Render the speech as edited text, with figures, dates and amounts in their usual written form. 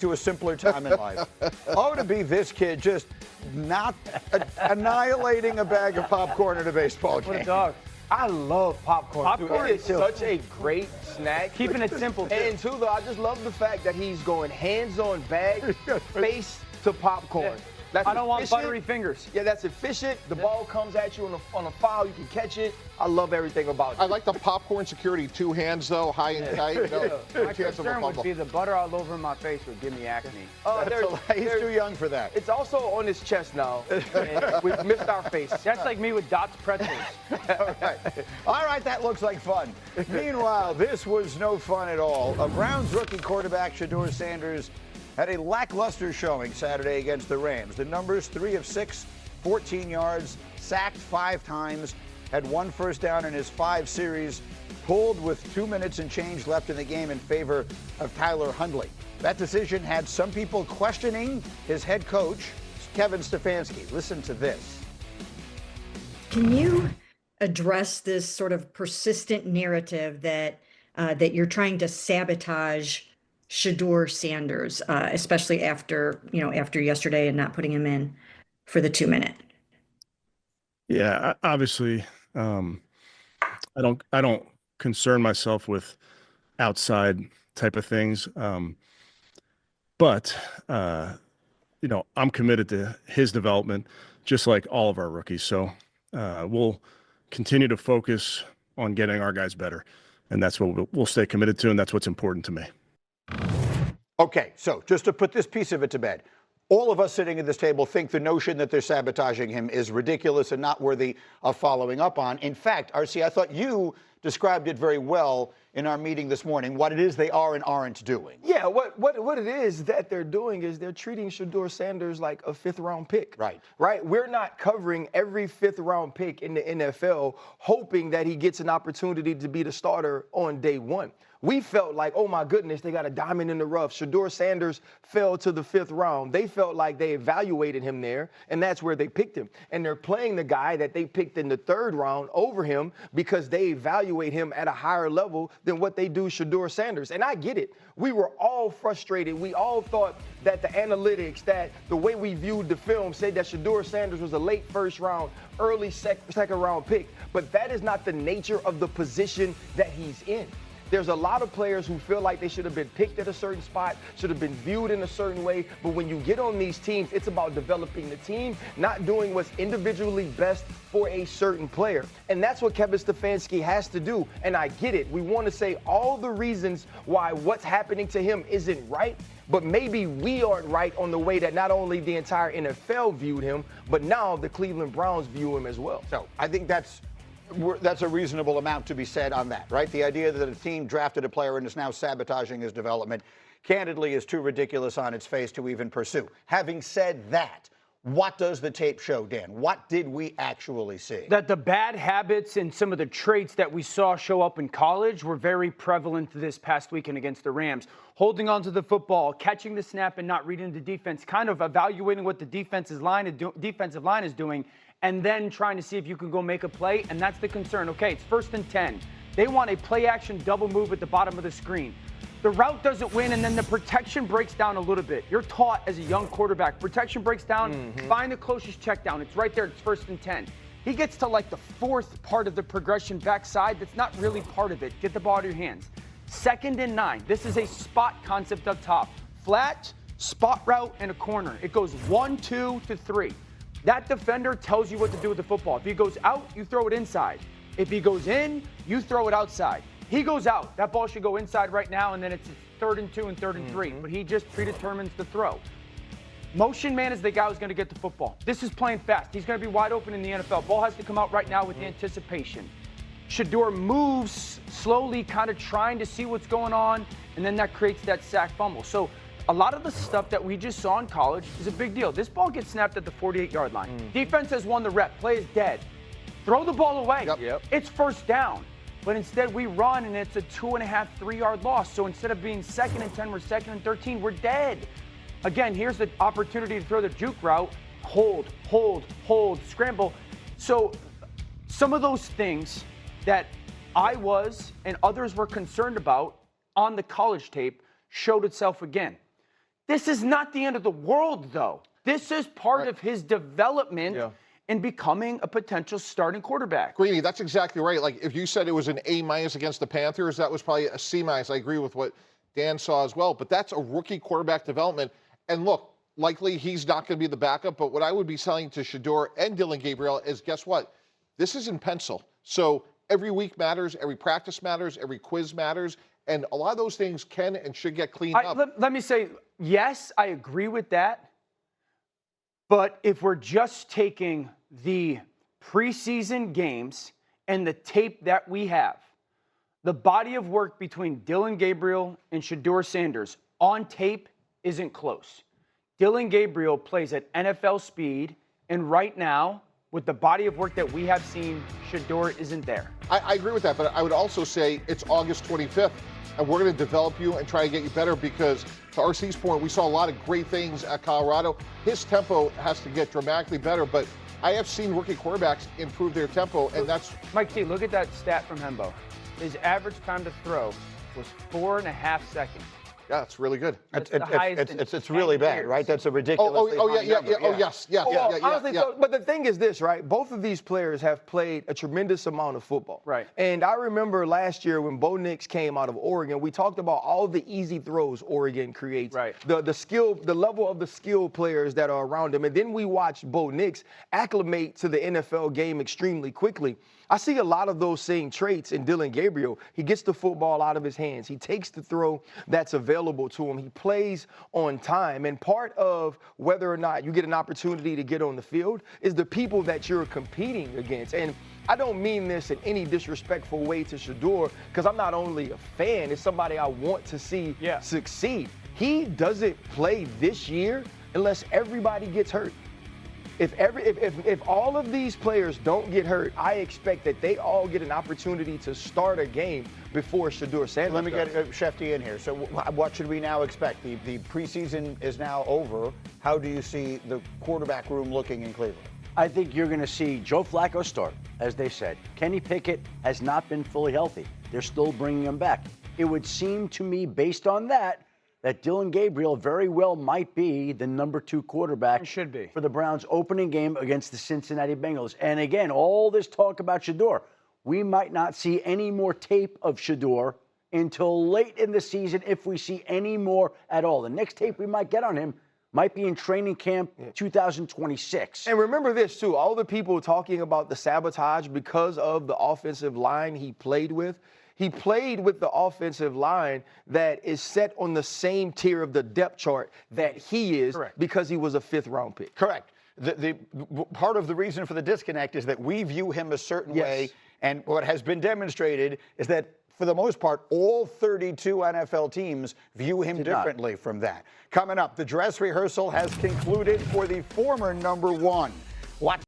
to a simpler time in life. Oh, to be this kid just not annihilating a bag of popcorn at a baseball game. What a dog. I love popcorn. Popcorn is too. such a great snack. Keeping it simple, too. And too, though, I just love the fact that he's going hands-on bag, face to popcorn. Yeah. That's I don't want efficient. buttery fingers. Yeah, that's efficient. The ball comes at you on a foul. You can catch it. I love everything about it. I like the popcorn security. 2 hands, though, high and tight. No My chance of a concern would fumble. be the butter all over my face would give me acne. He's too young for that. It's also on his chest now. And we've missed our face. That's like me with Dot's pretzels. All right, that looks like fun. Meanwhile, this was no fun at all. A Browns rookie quarterback, Shedeur Sanders, had a lackluster showing Saturday against the Rams. The numbers: 3 of 6, 14 yards, sacked 5 times, had 1 first down in his 5 series, pulled with 2 minutes and change left in the game in favor of Tyler Hundley. That decision had some people questioning his head coach, Kevin Stefanski. Listen to this. Can you address this sort of persistent narrative that that you're trying to sabotage Shedeur Sanders, especially after yesterday and not putting him in for the 2-minute? Yeah, obviously, I don't concern myself with outside type of things, but I'm committed to his development, just like all of our rookies. So we'll continue to focus on getting our guys better, and that's what we'll stay committed to, and that's what's important to me. Okay, so just to put this piece of it to bed, all of us sitting at this table think the notion that they're sabotaging him is ridiculous and not worthy of following up on. In fact, RC, I thought you described it very well in our meeting this morning, what it is they are and aren't doing. Yeah, what it is that they're doing is they're treating Shedeur Sanders like a 5th-round pick. Right? We're not covering every 5th-round pick in the NFL hoping that he gets an opportunity to be the starter on day 1. We felt like, oh my goodness, they got a diamond in the rough. Shedeur Sanders fell to the 5th round. They felt like they evaluated him there, and that's where they picked him. And they're playing the guy that they picked in the 3rd round over him because they evaluate him at a higher level than what they do Shedeur Sanders. And I get it. We were all frustrated. We all thought that the analytics, that the way we viewed the film said that Shedeur Sanders was a late 1st round, early 2nd round pick. But that is not the nature of the position that he's in. There's a lot of players who feel like they should have been picked at a certain spot, should have been viewed in a certain way. But when you get on these teams, it's about developing the team, not doing what's individually best for a certain player. And that's what Kevin Stefanski has to do. And I get it. We want to say all the reasons why what's happening to him isn't right. But maybe we aren't right on the way that not only the entire NFL viewed him, but now the Cleveland Browns view him as well. So I think that's a reasonable amount to be said on that, right? The idea that a team drafted a player and is now sabotaging his development, candidly, is too ridiculous on its face to even pursue. Having said that, what does the tape show, Dan? What did we actually see? That the bad habits and some of the traits that we saw show up in college were very prevalent this past weekend against the Rams. Holding on to the football, catching the snap and not reading the defense, kind of evaluating what the defensive line is doing, and then trying to see if you can go make a play, and that's the concern. Okay, it's 1st and 10. They want a play-action double move at the bottom of the screen. The route doesn't win, and then the protection breaks down a little bit. You're taught as a young quarterback, protection breaks down, find the closest check down. It's right there, it's 1st and 10. He gets to like the 4th part of the progression backside. That's not really part of it. Get the ball out of your hands. 2nd and 9. This is a spot concept up top. Flat, spot route, and a corner. It goes 1, 2 to 3. That defender tells you what to do with the football. If he goes out, you throw it inside. If he goes in, you throw it outside. He goes out. That ball should go inside right now, and then it's 3rd and 2 and 3rd and 3. But he just predetermines the throw. Motion man is the guy who's going to get the football. This is playing fast. He's going to be wide open in the NFL. Ball has to come out right now with the anticipation. Shedeur moves slowly, kind of trying to see what's going on, and then that creates that sack fumble. So a lot of the stuff that we just saw in college is a big deal. This ball gets snapped at the 48-yard line. Defense has won the rep. Play is dead. Throw the ball away. It's 1st down. But instead we run, and it's a 2.5, 3-yard loss. So instead of being 2nd and 10, we're 2nd and 13. We're dead. Again, here's the opportunity to throw the juke route. Hold, scramble. So some of those things that I was and others were concerned about on the college tape showed itself again. This is not the end of the world, though. This is part of his development in becoming a potential starting quarterback. Greeny, that's exactly right. Like, if you said it was an A- against the Panthers, that was probably a C-. I agree with what Dan saw as well. But that's a rookie quarterback development. And look, likely he's not going to be the backup. But what I would be saying to Shedeur and Dillon Gabriel is, guess what? This is in pencil. So every week matters, every practice matters, every quiz matters. And a lot of those things can and should get cleaned up. Let me say, yes, I agree with that. But if we're just taking the preseason games and the tape that we have, the body of work between Dillon Gabriel and Shedeur Sanders on tape isn't close. Dillon Gabriel plays at NFL speed, and right now, with the body of work that we have seen, Shedeur isn't there. I agree with that, but I would also say it's August 25th, and we're going to develop you and try to get you better because, to RC's point, we saw a lot of great things at Colorado. His tempo has to get dramatically better, but I have seen rookie quarterbacks improve their tempo, and that's... Mike T, look at that stat from Hembo. His average time to throw was 4.5 seconds. Yeah, it's really good. It's really bad, right? That's a ridiculous. Honestly, but the thing is this, right? Both of these players have played a tremendous amount of football. Right. And I remember last year when Bo Nix came out of Oregon, we talked about all the easy throws Oregon creates. Right. The level of the skill players that are around him. And then we watched Bo Nix acclimate to the NFL game extremely quickly. I see a lot of those same traits in Dillon Gabriel. He gets the football out of his hands. He takes the throw that's available to him. He plays on time. And part of whether or not you get an opportunity to get on the field is the people that you're competing against. And I don't mean this in any disrespectful way to Shedeur, because I'm not only a fan, it's somebody I want to see succeed. He doesn't play this year unless everybody gets hurt. If all of these players don't get hurt, I expect that they all get an opportunity to start a game before Shedeur Sanders. Let me get Schefter in here. So what should we now expect? The preseason is now over. How do you see the quarterback room looking in Cleveland? I think you're going to see Joe Flacco start, as they said. Kenny Pickett has not been fully healthy. They're still bringing him back. It would seem to me, based on that Dillon Gabriel very well might be the number 2 quarterback for the Browns' opening game against the Cincinnati Bengals. And again, all this talk about Shedeur, we might not see any more tape of Shedeur until late in the season, if we see any more at all. The next tape we might get on him might be in training camp 2026. And remember this, too. All the people talking about the sabotage because of the offensive line he played with, he played with the offensive line that is set on the same tier of the depth chart that he is because he was a 5th-round pick. Correct. The part of the reason for the disconnect is that we view him a certain way, and what has been demonstrated is that, for the most part, all 32 NFL teams view him differently from that. Coming up, the dress rehearsal has concluded for the former number 1. Watch